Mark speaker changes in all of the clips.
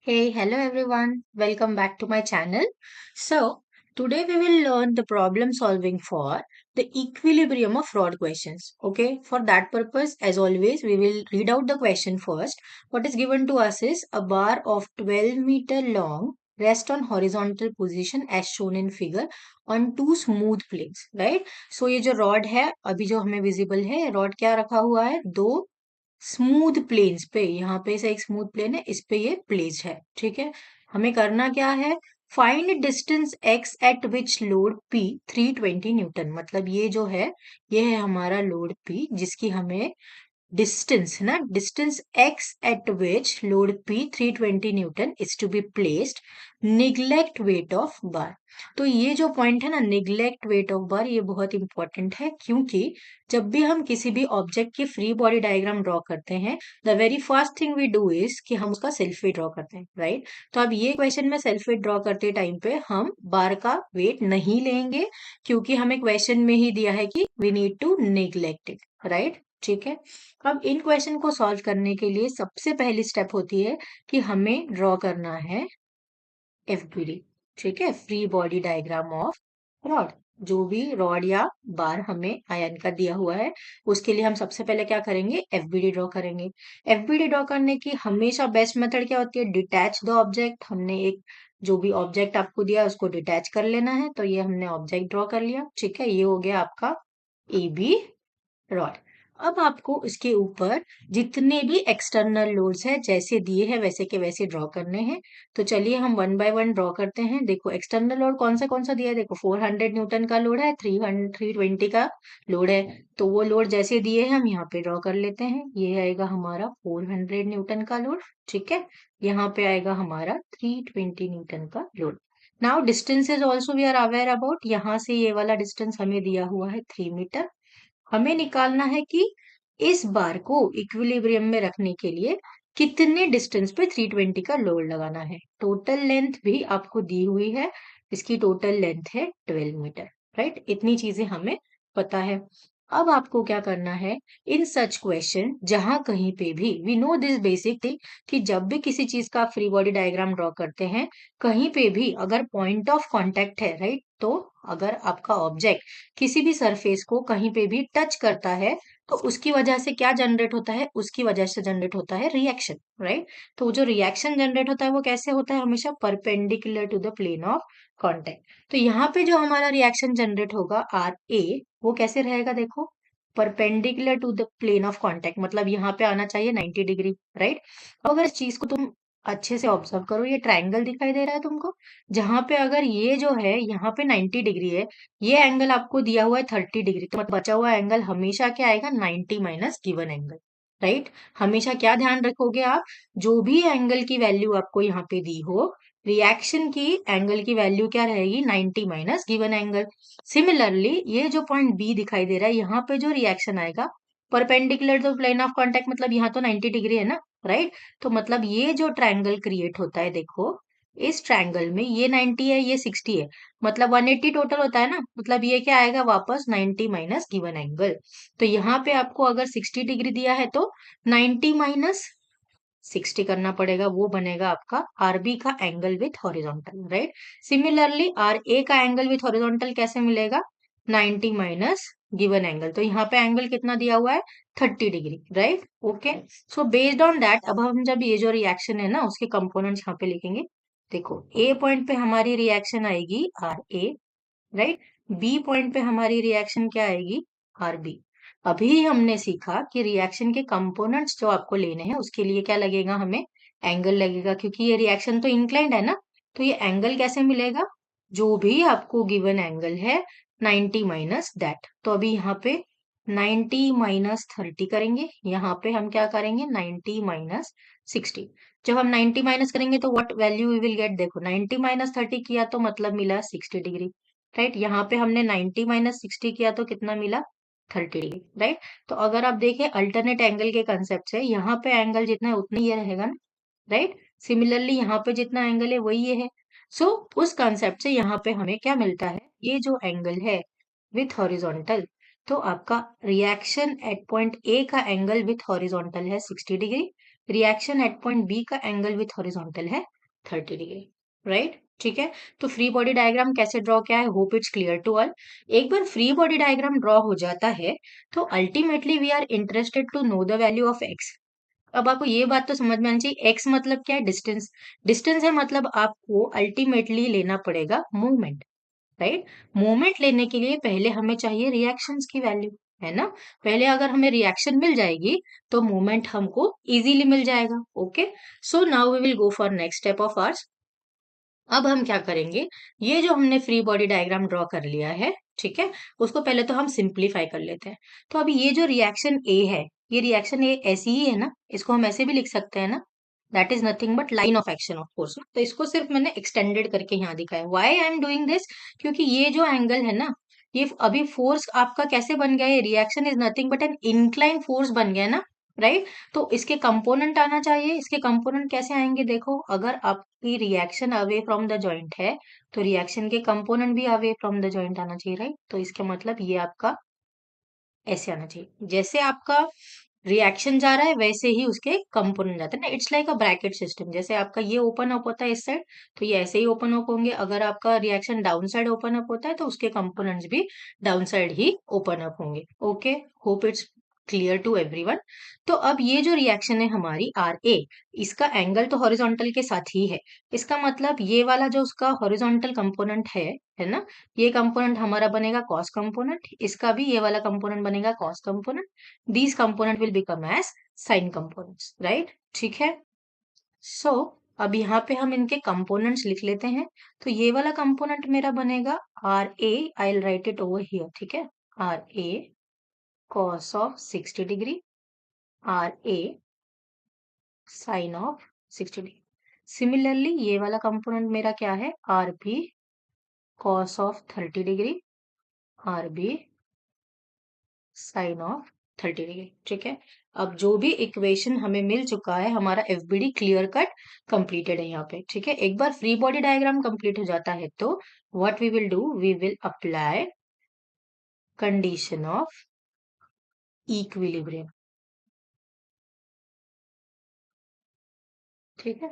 Speaker 1: Hey, hello everyone. Welcome back to my channel. So, today we will learn the problem solving for the equilibrium of rod questions. Okay, for that purpose, as always, we will read out the question first. What is given to us is a bar of 12-meter long rest on horizontal position as shown in figure on two smooth planes, right? So, ये जो rod है, अभी जो हमें visible है, rod क्या रखा हुआ है? दो स्मूथ प्लेन्स पे, यहाँ पे से एक स्मूथ प्लेन है, इस पे ये प्लेस है। ठीक है, हमें करना क्या है? फाइंड डिस्टेंस x एट विच लोड p 320 न्यूटन। मतलब ये जो है, ये है हमारा लोड p जिसकी हमें डिस्टेंस है ना, distance x at which load P 320 Newton is to be placed, neglect weight of bar। तो ये जो पॉइंट है ना, neglect weight of bar, ये बहुत इंपॉर्टेंट है क्योंकि जब भी हम किसी भी ऑब्जेक्ट की फ्री बॉडी डायग्राम ड्रॉ करते हैं, the very first thing we do is कि हम उसका सेल्फ वेट ड्रॉ करते हैं, राइट? तो अब ये क्वेश्चन में सेल्फ वेट ड्रॉ करते टाइम पे हम बार का वेट नहीं लेंगे क्योंकि हमें क्वेश्चन में ही दिया है कि we need to neglect it, right? ठीक है, अब इन क्वेश्चन को सॉल्व करने के लिए सबसे पहली स्टेप होती है कि हमें ड्रॉ करना है एफबीडी। ठीक है, free body diagram of rod. जो भी रॉड या बार हमें आयन का दिया हुआ है, उसके लिए हम सबसे पहले क्या करेंगे? एफबीडी ड्रॉ करेंगे। एफबीडी ड्रॉ करने की हमेशा बेस्ट मेथड क्या होती है? Detach the object. हमने एक जो भी ऑब्जेक्ट आपको दिया है उसको डिटैच कर लेना है, तो ये हमने ऑब्जेक्ट ड्रॉ कर लिया। ठीक है, ये हो गया आपका ए बी रॉड। अब आपको इसके ऊपर जितने भी एक्सटर्नल लोड्स है जैसे दिए हैं वैसे के वैसे ड्रॉ करने हैं। तो चलिए हम वन बाय वन ड्रॉ करते हैं। देखो एक्सटर्नल लोड कौन सा दिया है? देखो 400 न्यूटन का लोड है, 320 का लोड है। तो वो लोड जैसे दिए हैं हम यहाँ पे ड्रॉ कर लेते हैं। ये आएगा हमारा 400 न्यूटन का लोड। ठीक है, यहाँ पे आएगा हमारा 320 न्यूटन का load. Now distances also we are aware about. यहाँ से ये वाला डिस्टेंस हमें दिया हुआ है 3 मीटर। हमें निकालना है कि इस बार को इक्विलिब्रियम में रखने के लिए कितने डिस्टेंस पे 320 का लोड लगाना है। टोटल लेंथ भी आपको दी हुई है, इसकी टोटल लेंथ है 12 मीटर, राइट? इतनी चीजें हमें पता है। अब आपको क्या करना है? इन सच क्वेश्चन जहां कहीं पे भी we know this basic thing कि जब भी किसी चीज का फ्री बॉडी डायग्राम ड्रॉ करते हैं, कहीं पे भी अगर पॉइंट ऑफ कांटेक्ट है, राइट, तो अगर आपका ऑब्जेक्ट किसी भी सरफेस को कहीं पे भी टच करता है तो उसकी वजह से क्या जनरेट होता है? उसकी वजह से जनरेट होता है रिएक्शन, राइट? तो वो जो रिएक्शन जनरेट होता है वो कैसे होता है? हमेशा perpendicular to the plane of contact. तो यहाँ पे जो हमारा रिएक्शन जनरेट होगा आर ए, वो कैसे रहेगा? देखो, perpendicular to the plane of contact, मतलब यहाँ पे आना चाहिए 90 डिग्री, राइट? अगर इस चीज को तुम अच्छे से ऑब्जर्व करो, ये ट्रायंगल दिखाई दे रहा है तुमको, जहां पे अगर ये जो है यहाँ पे 90 डिग्री है, ये एंगल आपको दिया हुआ है 30 डिग्री, तो मतलब बचा हुआ एंगल हमेशा क्या आएगा? 90 माइनस गिवन एंगल, राइट? हमेशा क्या ध्यान रखोगे आप? जो भी एंगल की वैल्यू आपको यहाँ पे दी हो, रिएक्शन की एंगल की वैल्यू क्या रहेगी? 90 माइनस गिवन एंगल। सिमिलरली ये जो पॉइंट बी दिखाई दे रहा है, यहाँ पे जो रिएक्शन आएगा perpendicular to plane of contact, मतलब यहाँ तो 90 डिग्री है ना, राइट? तो मतलब ये जो ट्रायंगल क्रिएट होता है, देखो इस ट्रायंगल में ये 90 है, ये 60 है, मतलब 180 टोटल होता है ना, मतलब ये क्या आएगा वापस? 90 माइनस गिवन एंगल। तो यहाँ पे आपको अगर 60 डिग्री दिया है तो 90 माइनस 60 करना पड़ेगा, वो बनेगा आपका आरबी का angle with horizontal, right? Similarly R A का एंगल विथ हॉरिजॉन्टल कैसे मिलेगा? 90 माइनस गिवन एंगल। तो यहाँ पे एंगल कितना दिया हुआ है? 30 degree, right? Okay, so based on that अब हम जब ये जो रिएक्शन है ना उसके कंपोनेंट्स यहाँ पे लिखेंगे। देखो ए पॉइंट पे हमारी रिएक्शन आएगी R A, right? B point पे हमारी रिएक्शन क्या आएगी? R B. अभी हमने सीखा कि रिएक्शन के कंपोनेंट्स जो आपको लेने हैं उसके लिए क्या लगेगा? हमें एंगल लगेगा, क्योंकि ये रिएक्शन तो इंक्लाइंड है ना, तो ये एंगल कैसे मिलेगा? जो भी आपको गिवन एंगल है 90 माइनस दैट। तो अभी यहाँ पे 90 माइनस 30 करेंगे, यहाँ पे हम क्या करेंगे? 90 माइनस 60। जब हम 90 माइनस करेंगे तो what value we will get? देखो 90 माइनस 30 किया तो मतलब मिला 60 डिग्री, राइट? यहाँ पे हमने 90 माइनस 60 किया तो कितना मिला? 30 डिग्री, राइट? तो अगर आप देखें अल्टरनेट एंगल के कंसेप्ट से, यहाँ पे एंगल जितना है उतना ही ये रहेगा ना, राइट? सिमिलरली यहाँ पे जितना एंगल है वही ये है। सो उस कंसेप्ट से यहाँ पे हमें क्या मिलता है? ये जो एंगल है विथ हॉरिजॉन्टल, तो आपका रिएक्शन एट पॉइंट ए का एंगल विथ हॉरिजॉन्टल है 60 degree, reaction at point B का एंगल विथ हॉरिजॉन्टल है 30 डिग्री, राइट? ठीक है, तो फ्री बॉडी डायग्राम कैसे ड्रॉ किया है, hope it's clear to all. एक बार फ्री बॉडी डायग्राम ड्रॉ हो जाता है तो ultimately we are interested to know the value of X. अब आपको ये बात तो समझ में आनी चाहिए, एक्स मतलब क्या है, डिस्टेंस। डिस्टेंस है मतलब आपको अल्टीमेटली लेना पड़ेगा मूवमेंट, राइट? मूवमेंट लेने के लिए पहले हमें चाहिए रिएक्शंस की वैल्यू, है ना? पहले अगर हमें रिएक्शन मिल जाएगी तो मूवमेंट हमको इजीली मिल जाएगा। Okay, so now we will go for next step of ours. अब हम क्या करेंगे, ये जो हमने फ्री बॉडी डायग्राम ड्रॉ कर लिया है, ठीक है, उसको पहले तो हम सिंप्लीफाई कर लेते हैं। तो अभी ये जो रिएक्शन ए है, ये रिएक्शन ए ऐसी ही है ना, इसको हम ऐसे भी लिख सकते हैं ना, that is nothing but line of action of course. तो इसको सिर्फ मैंने एक्सटेंडेड करके यहाँ दिखाया। Why I am doing this, क्योंकि ये जो एंगल है ना, ये अभी फोर्स आपका कैसे बन गया है, reaction is nothing but an incline force बन गया है ना, राइट? तो इसके कंपोनेंट आना चाहिए। इसके कंपोनेंट कैसे आएंगे, देखो, अगर आपकी reaction away from the joint है तो रिएक्शन के कंपोनेंट भी अवे फ्रॉम द जॉइंट आना चाहिए, राइट? तो इसका मतलब ये आपका ऐसे आना चाहिए, जैसे आपका रिएक्शन जा रहा है वैसे ही उसके कंपोनेंट जाते हैं ना, it's like a bracket system. जैसे आपका ये ओपन अप होता है इस साइड, तो ये ऐसे ही ओपन अप होंगे। अगर आपका reaction down side open up होता है तो उसके कंपोनेंट्स भी डाउन साइड ही ओपन अप होंगे। Okay, hope it's clear to everyone. तो अब ये जो रिएक्शन है हमारी आर ए, इसका एंगल तो हॉरिजॉन्टल के साथ ही है। इसका मतलब ये वाला जो उसका हॉरिजॉन्टल कंपोनेंट है ना, ये कंपोनेंट हमारा बनेगा कॉस कंपोनेंट, इसका भी ये वाला कंपोनेंट बनेगा cos component. these component will become as sine components, right? ठीक है, so अब यहाँ पे हम इनके कंपोनेंट्स लिख लेते हैं। तो ये वाला कंपोनेंट मेरा बनेगा R A, I will write it over here, ठीक है, R A cos of 60 degree, R A sine of 60 degree. Similarly ये वाला कंपोनेंट मेरा क्या है, R B cos of 30 degree, R B sine of 30 degree, ठीक है। अब जो भी इक्वेशन हमें मिल चुका है, हमारा एफबीडी क्लियर कट कंप्लीटेड है यहाँ पे, ठीक है। एक बार फ्री बॉडी डायग्राम कंप्लीट हो जाता है तो what we will do, we will apply condition of equilibrium, ठीक है।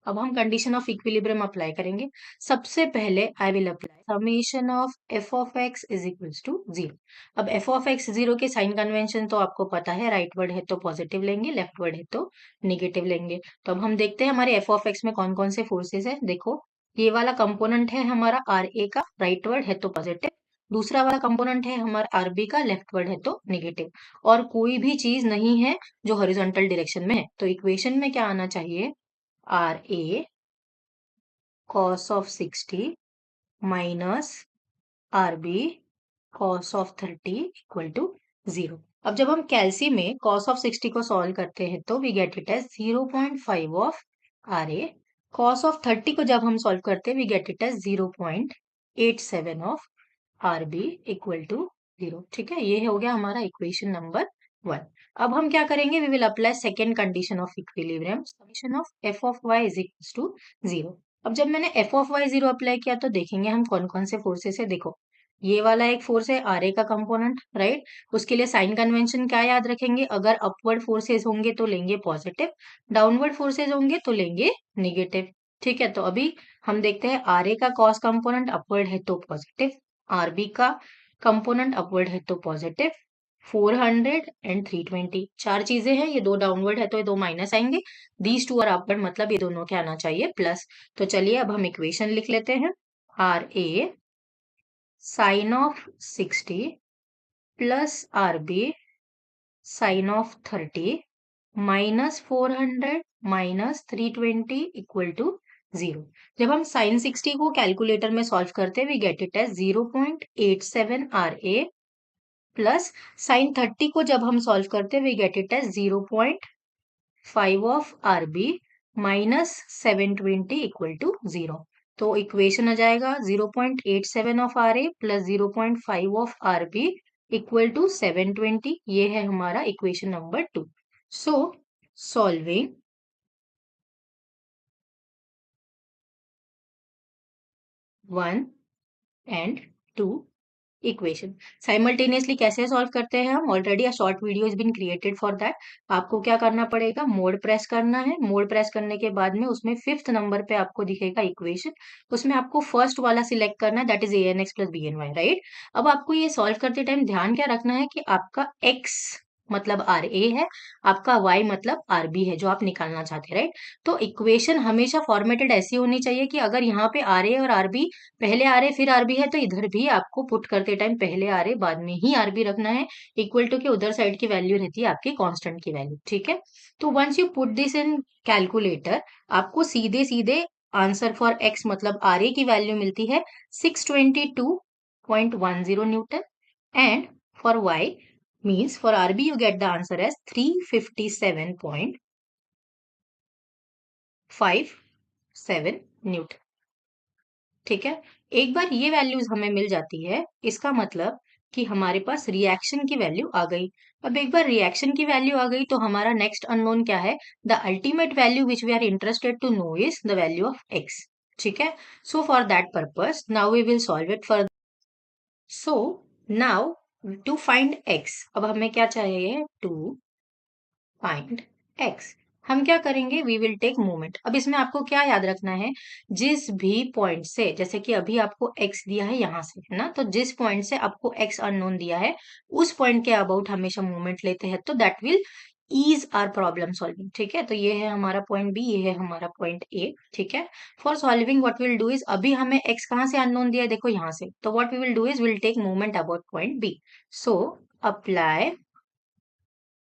Speaker 1: अब हम कंडीशन ऑफ इक्विलिब्रियम अप्लाई करेंगे। सबसे पहले I will apply summation of F of X is equals to 0। अब एफ ऑफ एक्स 0 के साइन कन्वेंशन तो आपको पता है, राइट वर्ड है तो पॉजिटिव लेंगे, लेफ्ट वर्ड है तो निगेटिव लेंगे। तो अब हम देखते हैं हमारे एफ ऑफ एक्स में कौन कौन से फोर्सेस है। देखो, ये वाला कंपोनेंट है हमारा आर ए का, राइट वर्ड है तो पॉजिटिव। दूसरा वाला कंपोनेंट है हमारा आर बी का, लेफ्ट वर्ड है तो निगेटिव। और कोई भी चीज नहीं है जो हॉरिजॉन्टल डायरेक्शन में है। तो इक्वेशन में क्या आना चाहिए, R A cos of 60 minus RB cos of 30 equal to 0। अब जब हम कैलसी में cos of 60 को सॉल्व करते हैं तो we get it as 0.5 of R A. cos of 30 को जब हम सॉल्व करते हैं we get it as 0.87 of R B equal to 0, ठीक है। ये हो गया हमारा इक्वेशन नंबर 1। अब हम क्या करेंगे, we will apply second condition of equilibrium, summation of F of Y is equal to 0। अब जब मैंने एफ ऑफ वाई 0 अप्लाई किया तो देखेंगे हम कौन कौन से फोर्सेस है। देखो, ये वाला एक फोर्स है आर ए का कंपोनेंट, राइट? उसके लिए साइन कन्वेंशन क्या याद रखेंगे, अगर अपवर्ड फोर्सेस होंगे तो लेंगे पॉजिटिव, डाउनवर्ड फोर्सेस होंगे तो लेंगे निगेटिव, ठीक है। तो अभी हम देखते हैं आर ए का कॉस कंपोनेंट अपवर्ड है तो पॉजिटिव, आरबी का कंपोनेंट अपवर्ड है तो पॉजिटिव। 400 एंड 320 चार चीजें हैं, ये दो डाउनवर्ड है तो ये दो माइनस आएंगे। दीज टू आर अपवर्ड, मतलब ये दोनों के आना चाहिए प्लस। तो चलिए अब हम इक्वेशन लिख लेते हैं, R A sine of 60 plus R B sine of 30 minus 400 minus 320 equal to 0। जब हम साइन 60 को कैलकुलेटर में सॉल्व करते हैं we get it as 0.87 R A plus sine 30 को जब हम सॉल्व करते हैं we get it as 0.5 of R B minus 720 equal to 0। तो इक्वेशन आ जाएगा 0.87 of R A plus 0.5 of R B equal to 720। ये है हमारा equation number 2। So solving 1 and 2 equation. Simultaneously कैसे सॉल्व करते हैं हम, already a short video is been created for that. आपको क्या करना पड़ेगा, मोड प्रेस करना है। मोड प्रेस करने के बाद में उसमें 5th नंबर पे आपको दिखेगा इक्वेशन, उसमें आपको फर्स्ट वाला सिलेक्ट करना है, that is A N X plus B N Y, right. अब आपको ये सॉल्व करते टाइम ध्यान क्या रखना है कि आपका एक्स मतलब आर ए है, आपका वाई मतलब आर बी है जो आप निकालना चाहते हैं, राइट। तो इक्वेशन हमेशा फॉर्मेटेड ऐसी होनी चाहिए कि अगर यहाँ पे आर ए और आर बी, पहले आर ए फिर आर बी है, तो इधर भी आपको पुट करते टाइम पहले आर ए बाद में ही आर बी रखना है। इक्वल टू के उधर साइड की वैल्यू रहती है आपकी कांस्टेंट की वैल्यू, ठीक है। तो once you put this in calculator, आपको सीधे सीधे आंसर फॉर एक्स मतलब आर ए की वैल्यू मिलती है 622.10 newton, and for Y means for RB you get the answer as 357.57 newton, ठीक है। एक बार ये वैल्यूज हमें मिल जाती है, इसका मतलब कि हमारे पास रिएक्शन की वैल्यू आ गई। अब एक बार रिएक्शन की वैल्यू आ गई तो हमारा नेक्स्ट अननोन क्या है, the ultimate value which we are interested to know is the value of X, ठीक है। So for that purpose now we will solve it for. So now to find X, अब हमें क्या चाहिए, to find x. हम क्या करेंगे, we will take moment. अब इसमें आपको क्या याद रखना है, जिस भी पॉइंट से, जैसे कि अभी आपको एक्स दिया है यहां से, है ना, तो जिस पॉइंट से आपको एक्स अननोन दिया है उस पॉइंट के अबाउट हमेशा मोमेंट लेते हैं, तो that will ease our problem solving, ठीक है। तो ये है हमारा पॉइंट बी, ये है हमारा पॉइंट ए, ठीक है। For solving what will do is, अभी हमें एक्स कहाँ से अननोन दिया है, देखो यहाँ से, तो what we will do is will take moment about point B. So apply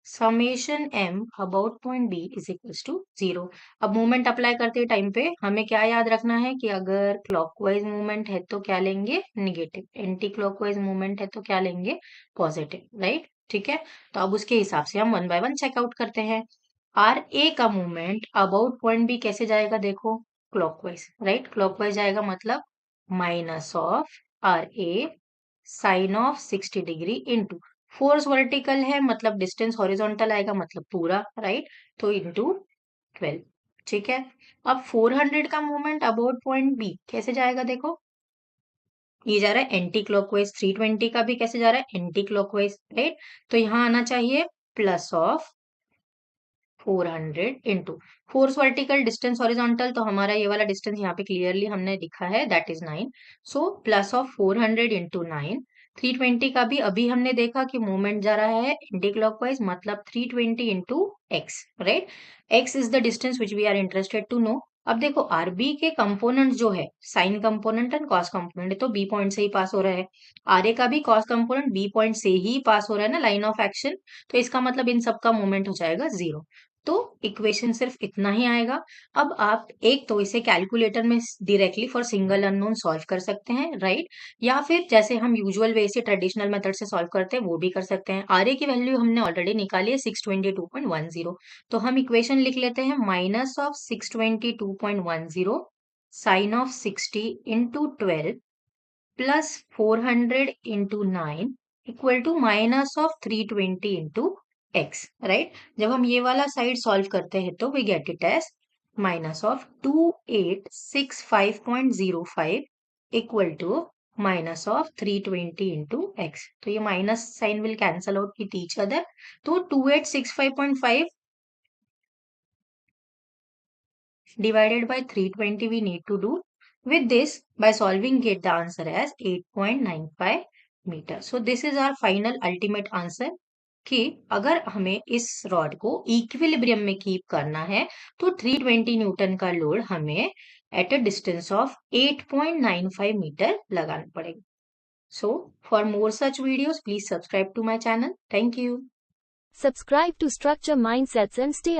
Speaker 1: summation M about point B is equals to 0। अब मूवमेंट अप्लाई करते टाइम पे हमें क्या याद रखना है कि अगर क्लॉकवाइज मूवमेंट है तो क्या लेंगे, निगेटिव, एंटी क्लॉकवाइज मूवमेंट है तो क्या लेंगे, पॉजिटिव, राइट, ठीक है। तो अब उसके हिसाब से हम वन बाय वन चेकआउट करते हैं। आर ए का मूवमेंट अबाउट पॉइंट बी कैसे जाएगा, देखो क्लॉकवाइज, राइट, क्लॉकवाइज जाएगा, मतलब minus of R A sine of 60 degree into force vertical है मतलब डिस्टेंस हॉरिजॉन्टल आएगा, मतलब पूरा, राइट, तो इंटू 12, ठीक है। अब 400 का मूवमेंट अबाउट पॉइंट बी कैसे जाएगा, देखो ये जा रहा है एंटी क्लॉकवाइज, 320 का भी कैसे जा रहा है, एंटी क्लॉकवाइज, राइट। तो यहाँ आना चाहिए plus of 400 into force vertical distance horizontal, तो हमारा ये वाला डिस्टेंस यहाँ पे क्लियरली हमने लिखा है, that is 9। So plus of 400 into 9, 320 का भी अभी हमने देखा कि मूवमेंट जा रहा है एंटी क्लॉकवाइज, मतलब 320 into X, right. X is the distance which we are interested to know. अब देखो आरबी के कंपोनेंट जो है, sine component and cos component है, तो बी पॉइंट से ही पास हो रहा है। आरए का भी कॉस कंपोनेंट बी पॉइंट से ही पास हो रहा है ना, लाइन ऑफ एक्शन, तो इसका मतलब इन सबका मूवमेंट हो जाएगा 0। तो इक्वेशन सिर्फ इतना ही आएगा। अब आप एक तो इसे कैलकुलेटर में directly for single unknown solve कर सकते हैं, राइट, या फिर जैसे हम यूजुअल वे से ट्रेडिशनल मेथड से सॉल्व करते हैं वो भी कर सकते हैं। आर ए की वैल्यू हमने ऑलरेडी निकाली है 622.10, तो हम इक्वेशन लिख लेते हैं minus of 622.10 sine of 60 into 12 plus 400 into 9 equal to minus of 320 into X, right. जब हम ये वाला साइड सॉल्व करते हैं तो we get it as minus of 2865.05 equal to minus of 320 into X. तो ये minus sine will cancel out with each other, तो 2865.5 divided by 320 we need to do. With this, by solving get the answer as 8.95 metre. So this is our final ultimate answer कि अगर हमें इस rod को equilibrium में keep करना है तो 320 न्यूटन का लोड हमें at a distance of 8.95 metre लगाना पड़ेगा। So for more such videos, please subscribe to my channel. Thank you.
Speaker 2: Subscribe to Structure Mindsets and stay